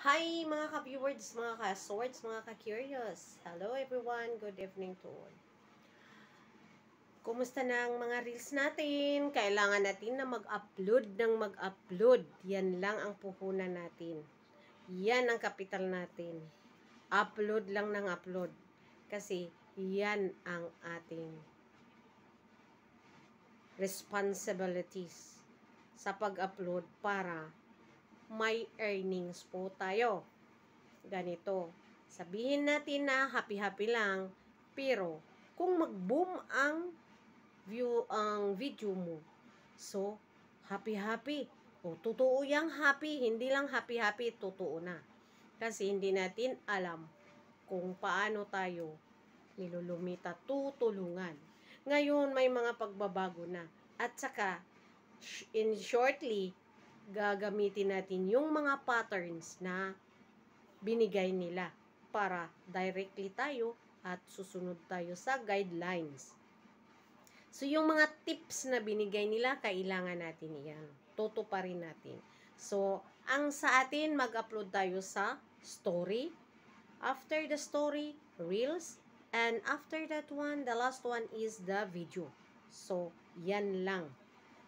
Hi mga ka-viewers, mga ka-swords, mga ka-curious. Hello everyone, good evening to all. Kumusta na ang mga reels natin? Kailangan natin na mag-upload ng mag-upload. Yan lang ang puhunan natin. Yan ang kapital natin. Upload lang ng upload. Kasi yan ang ating responsibilities sa pag-upload para may earnings po tayo. Ganito, sabihin natin na happy-happy lang, pero kung mag-boom ang video mo, so happy-happy. O, totoo yang happy, hindi lang happy-happy, totoo na. Kasi hindi natin alam kung paano tayo nilulumita, tutulungan. Ngayon, may mga pagbabago na. At saka, in shortly, gagamitin natin yung mga patterns na binigay nila para directly tayo at susunod tayo sa guidelines. So, yung mga tips na binigay nila, kailangan natin yan. Tutuparin natin. So, ang sa atin, mag-upload tayo sa story. After the story, reels. And after that one, the last one is the video. So, yan lang.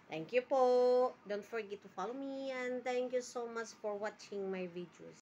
Thank you po. Don't forget to follow me and thank you so much for watching my videos.